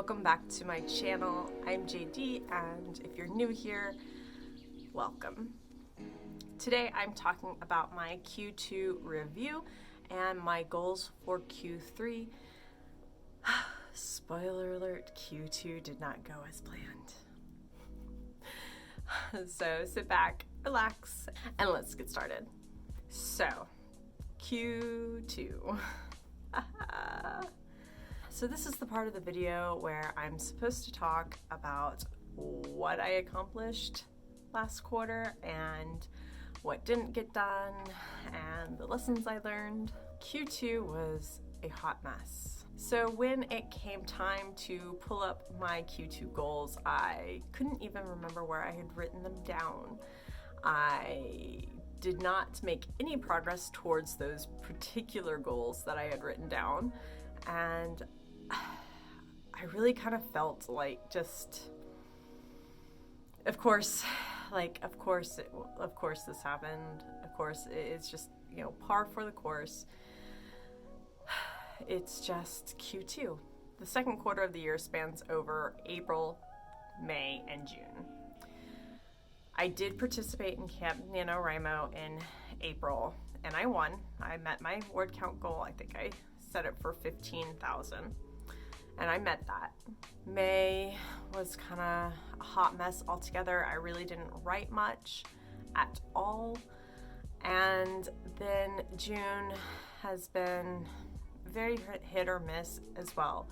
welcome back to my channel. I'm JD, and if you're new here, welcome. Today I'm talking about my Q2 review and my goals for Q3. Spoiler alert, Q2 did not go as planned. So sit back, relax, and let's get started. So, Q2. So this is the part of the video where I'm supposed to talk about what I accomplished last quarter and what didn't get done and the lessons I learned. Q2 was a hot mess. So when it came time to pull up my Q2 goals, I couldn't even remember where I had written them down. I did not make any progress towards those particular goals that I had written down, and I really kind of felt like of course this happened. Of course, it's just, par for the course. It's just Q2. The second quarter of the year spans over April, May, and June. I did participate in Camp NaNoWriMo in April, and I won. I met my word count goal. I think I set it for 15,000, and I met that. May was kind of a hot mess altogether. I really didn't write much at all. And then June has been very hit or miss as well.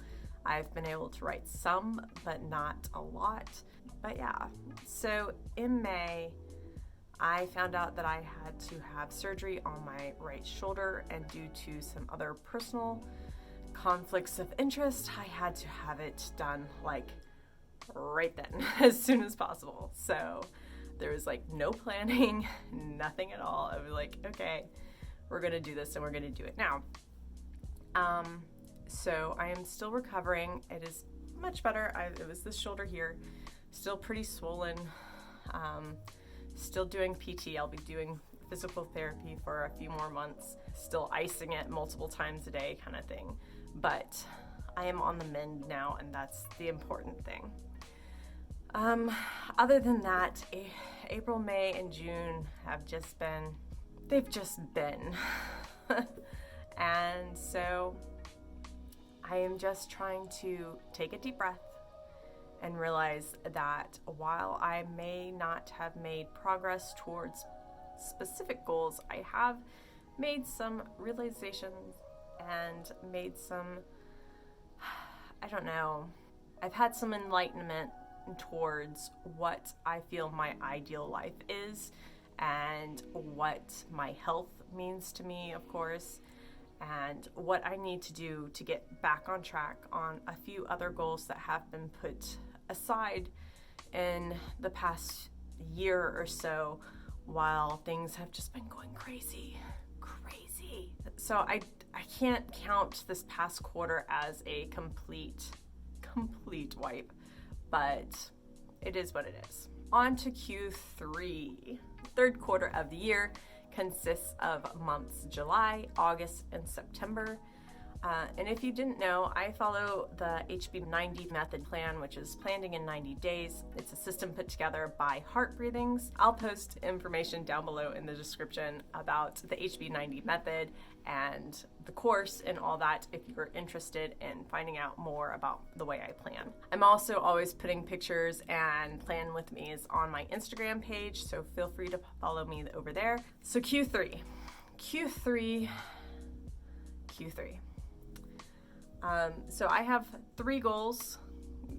I've been able to write some, but not a lot. But yeah, so in May, I found out that I had to have surgery on my right shoulder, and due to some other personal conflicts of interest, I had to have it done right then, as soon as possible. So there was no planning, nothing at all. I was like, okay, we're gonna do this and we're gonna do it now. So I am still recovering. It is much better. It was this shoulder here, still pretty swollen. Still doing PT. I'll be doing physical therapy for a few more months, still icing it multiple times a day kind of thing. But I am on the mend now, and that's the important thing. Other than that, April, May, and June they've just been. And so I am just trying to take a deep breath and realize that while I may not have made progress towards specific goals, I have made some realizations and made some, I've had some enlightenment towards what I feel my ideal life is and what my health means to me, of course, and what I need to do to get back on track on a few other goals that have been put aside in the past year or so while things have just been going crazy. So I can't count this past quarter as a complete wipe, but it is what it is. On to Q3. Third quarter of the year consists of months July, August, and September. And if you didn't know, I follow the HB90 method plan, which is planning in 90 days. It's a system put together by Heart Breathings. I'll post information down below in the description about the HB90 method and the course and all that if you're interested in finding out more about the way I plan. I'm also always putting pictures and plan with me's on my Instagram page, so feel free to follow me over there. So Q3. So I have 3 goals,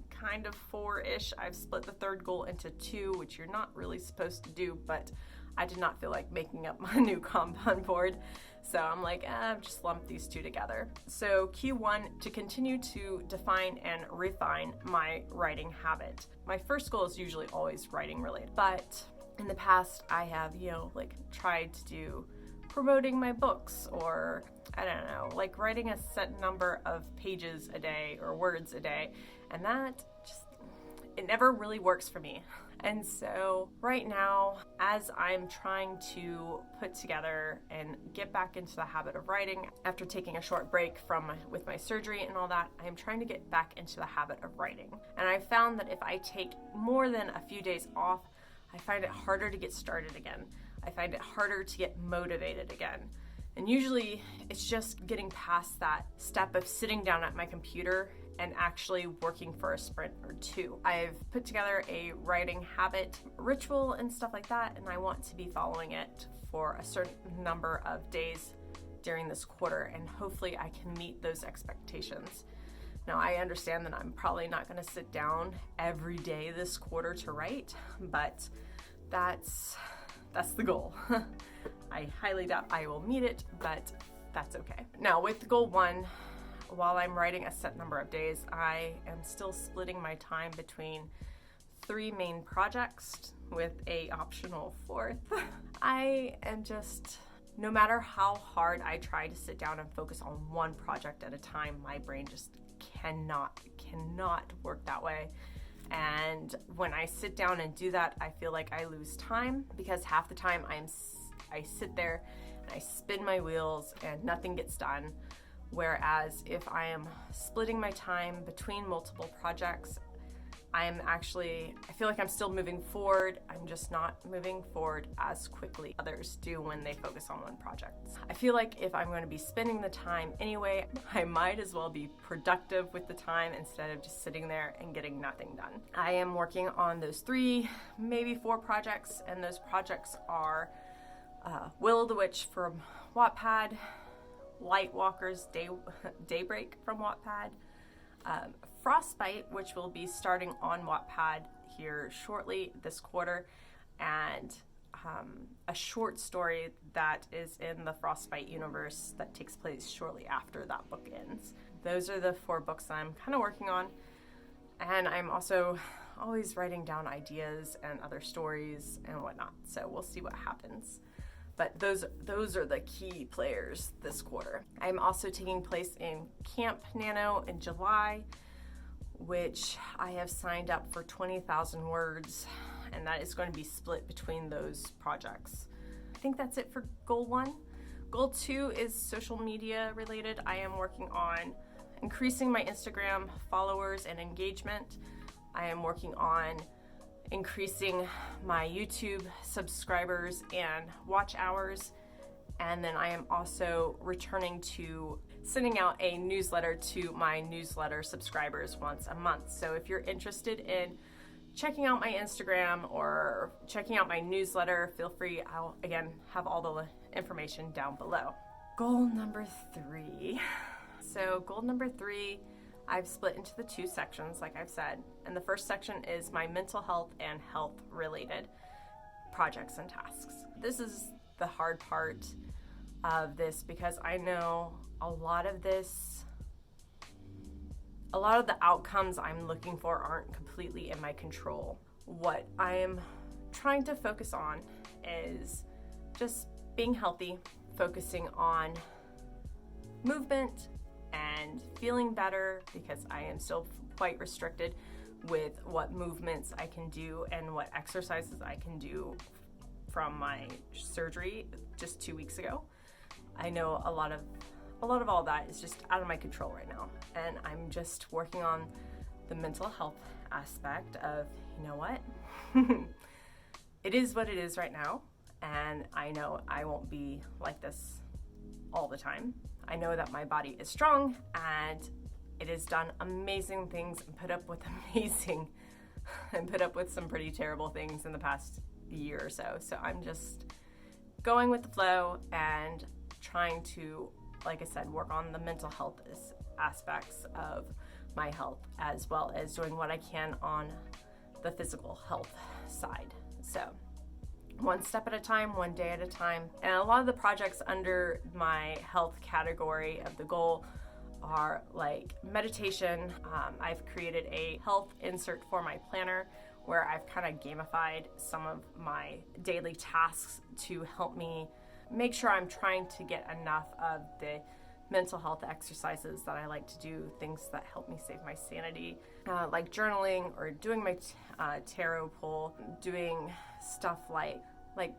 kind of 4-ish. I've split the third goal into 2, which you're not really supposed to do, but I did not feel like making up my new Kanban board. So I'm like, just lump these 2 together. So Q1, to continue to define and refine my writing habit. My first goal is usually always writing related, but in the past I have, tried to do promoting my books, or writing a set number of pages a day or words a day, and that it never really works for me. And so right now, as I'm trying to put together and get back into the habit of writing after taking a short break with my surgery and all that, I'm trying to get back into the habit of writing. And I found that if I take more than a few days off, I find it harder to get started again. I find it harder to get motivated again. And usually it's just getting past that step of sitting down at my computer and actually working for a sprint or two. I've put together a writing habit ritual and stuff like that, and I want to be following it for a certain number of days during this quarter, and hopefully I can meet those expectations. Now, I understand that I'm probably not going to sit down every day this quarter to write, but that's the goal. I highly doubt I will meet it, but that's okay. Now, with goal 1, while I'm writing a set number of days, I am still splitting my time between 3 main projects with a optional 4th. I am just, no matter how hard I try to sit down and focus on one project at a time, my brain just cannot work that way. And when I sit down and do that, I feel like I lose time, because half the time I sit there and I spin my wheels and nothing gets done. Whereas if I am splitting my time between multiple projects, I feel like I'm still moving forward. I'm just not moving forward as quickly others do when they focus on one project. I feel like if I'm going to be spending the time anyway, I might as well be productive with the time instead of just sitting there and getting nothing done. I am working on those 3, maybe 4 projects, and those projects are Will the Witch from Wattpad, Lightwalker's Daybreak from Wattpad, Frostbite, which will be starting on Wattpad here shortly this quarter, and a short story that is in the Frostbite universe that takes place shortly after that book ends. Those are the 4 books that I'm kind of working on, and I'm also always writing down ideas and other stories and whatnot, so we'll see what happens. But those are the key players this quarter. I'm also taking place in Camp Nano in July, which I have signed up for 20,000 words, and that is going to be split between those projects. I think that's it for goal 1. Goal 2 is social media related. I am working on increasing my Instagram followers and engagement. I am working on increasing my YouTube subscribers and watch hours. And then I am also returning to sending out a newsletter to my newsletter subscribers once a month. So if you're interested in checking out my Instagram or checking out my newsletter, feel free. I'll, again, have all the information down below. Goal number 3. So goal number 3, I've split into the 2 sections, like I've said. And the first section is my mental health and health-related projects and tasks. This is the hard part of this, because I know a lot of the outcomes I'm looking for aren't completely in my control. What I'm trying to focus on is just being healthy, focusing on movement and feeling better, because I am still quite restricted with what movements I can do and what exercises I can do from my surgery just 2 weeks ago. I know a lot of all that is just out of my control right now, and I'm just working on the mental health aspect of, you know what, it is what it is right now, and I know I won't be like this all the time. I know that my body is strong and it has done amazing things and put up with some pretty terrible things in the past year or so. So I'm just going with the flow and trying to, like I said, work on the mental health aspects of my health, as well as doing what I can on the physical health side. So one step at a time, one day at a time. And a lot of the projects under my health category of the goal are like meditation. I've created a health insert for my planner where I've kind of gamified some of my daily tasks to help me make sure I'm trying to get enough of the mental health exercises that I like to do, things that help me save my sanity, like journaling or doing my tarot pull, doing stuff like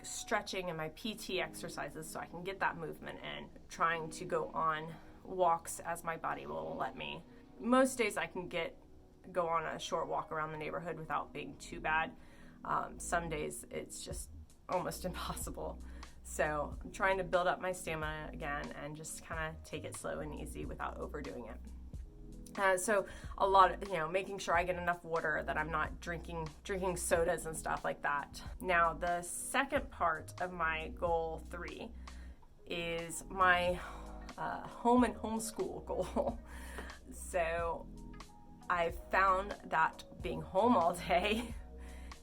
stretching and my PT exercises so I can get that movement in, trying to go on walks as my body will let me. Most days I can go on a short walk around the neighborhood without being too bad. Some days it's just almost impossible. So I'm trying to build up my stamina again and just kind of take it slow and easy without overdoing it. So a lot of, making sure I get enough water, that I'm not drinking sodas and stuff like that. Now, the second part of my goal 3 is my home and homeschool goal. So I've found that being home all day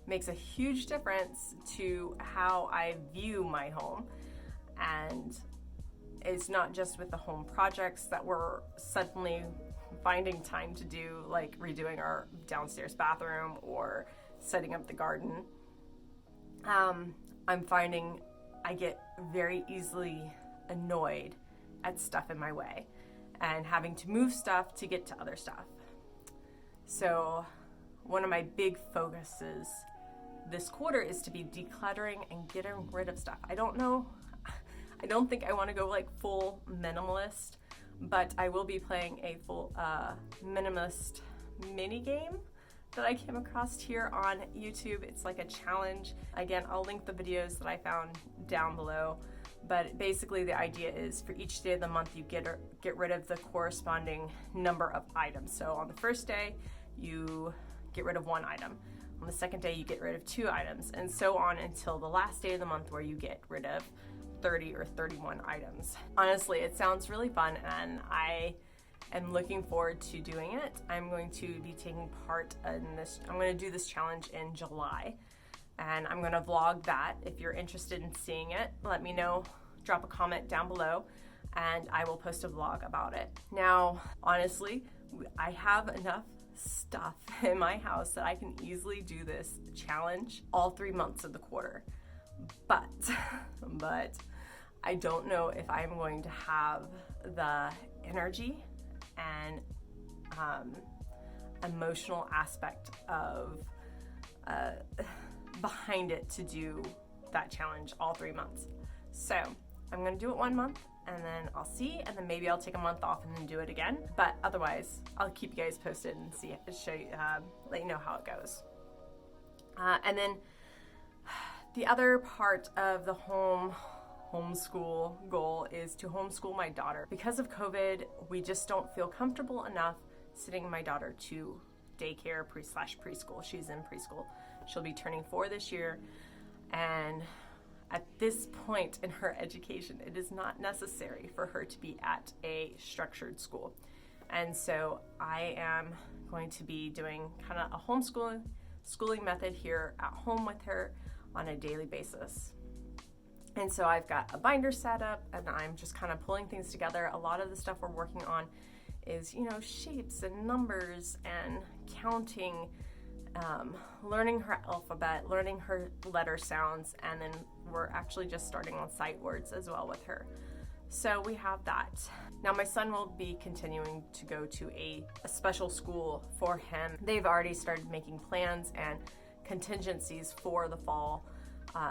makes a huge difference to how I view my home. And it's not just with the home projects that we're suddenly finding time to do, like redoing our downstairs bathroom or setting up the garden. I'm finding I get very easily annoyed at stuff in my way and having to move stuff to get to other stuff. So one of my big focuses this quarter is to be decluttering and getting rid of stuff. I don't think I want to go like full minimalist, but I will be playing a full minimalist mini game that I came across here on YouTube. It's like a challenge. Again, I'll link the videos that I found down below, but basically the idea is for each day of the month you get rid of the corresponding number of items. So on the first day you get rid of 1 item. On the second day, you get rid of 2 items, and so on until the last day of the month where you get rid of 30 or 31 items. Honestly, it sounds really fun, and I am looking forward to doing it. I'm going to be taking part in this. I'm going to do this challenge in July, and I'm going to vlog that. If you're interested in seeing it, let me know. Drop a comment down below, and I will post a vlog about it. Now, honestly, I have enough stuff in my house that I can easily do this challenge all 3 months of the quarter. But I don't know if I'm going to have the energy and emotional aspect of behind it to do that challenge all 3 months. So I'm gonna do it 1 month, and then I'll see, and then maybe I'll take a month off and then do it again. But otherwise, I'll keep you guys posted and let you know how it goes. And then the other part of the homeschool goal is to homeschool my daughter. Because of COVID, we just don't feel comfortable enough sending my daughter to daycare preschool. She's in preschool. She'll be turning 4 this year, and at this point in her education, it is not necessary for her to be at a structured school. And so I am going to be doing kind of a schooling method here at home with her on a daily basis. And so I've got a binder set up, and I'm just kind of pulling things together. A lot of the stuff we're working on is, shapes and numbers and counting, learning her alphabet, learning her letter sounds, and then we're actually just starting on sight words as well with her. So we have that. Now my son will be continuing to go to a special school for him. They've already started making plans and contingencies for the fall,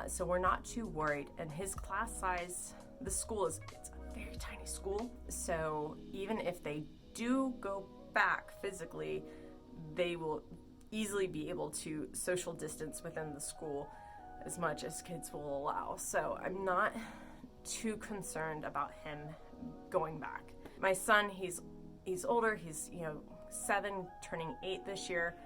so we're not too worried. And his class size, it's a very tiny school, so even if they do go back physically, they will easily be able to social distance within the school as much as kids will allow. So I'm not too concerned about him going back. My son, he's older, he's 7, turning 8 this year.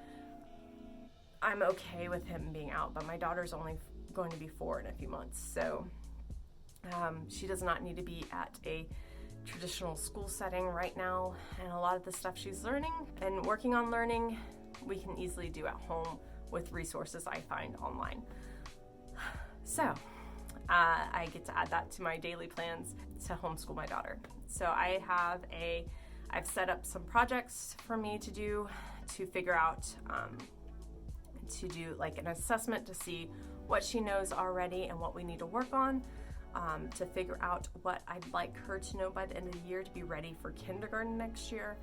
I'm okay with him being out, but my daughter's only going to be 4 in a few months, so she does not need to be at a traditional school setting right now, and a lot of the stuff she's learning and working on learning we can easily do at home with resources I find online. So I get to add that to my daily plans to homeschool my daughter. So I've set up some projects for me to do, to figure out, to do like an assessment to see what she knows already and what we need to work on. to figure out what I'd like her to know by the end of the year to be ready for kindergarten next year,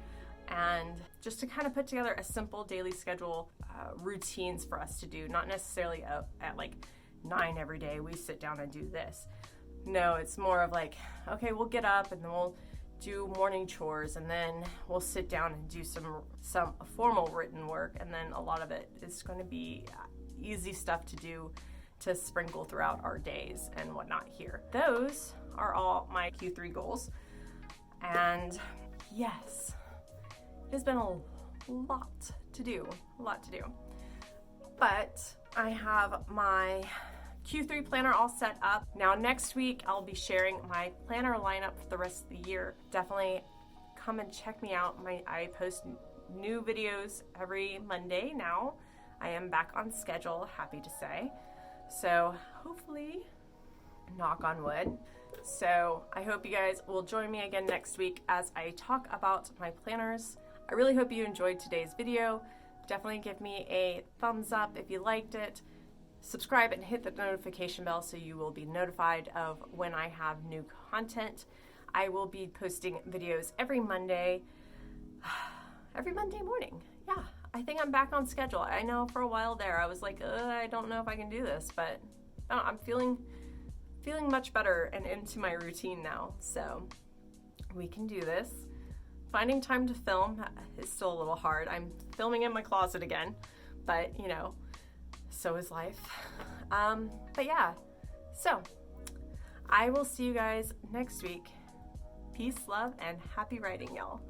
and just to kind of put together a simple daily schedule, routines for us to do, not necessarily at like 9 every day we sit down and do this. No, it's more of like, okay, we'll get up and then we'll do morning chores, and then we'll sit down and do some formal written work, and then a lot of it is going to be easy stuff to do to sprinkle throughout our days and whatnot here. Those are all my Q3 goals, and yes, it has been a lot to do, but I have my Q3 planner all set up. Now next week I'll be sharing my planner lineup for the rest of the year. Definitely come and check me out. I post new videos every Monday now. I am back on schedule, happy to say. So hopefully, knock on wood. So I hope you guys will join me again next week as I talk about my planners. I really hope you enjoyed today's video. Definitely give me a thumbs up if you liked it. Subscribe and hit the notification bell so you will be notified of when I have new content. I will be posting videos every Monday morning. Yeah, I think I'm back on schedule. I know for a while there I was like, I don't know if I can do this, but I'm feeling much better and into my routine now. So we can do this. Finding time to film is still a little hard. I'm filming in my closet again, but so is life. But yeah, so I will see you guys next week. Peace, love, and happy writing, y'all.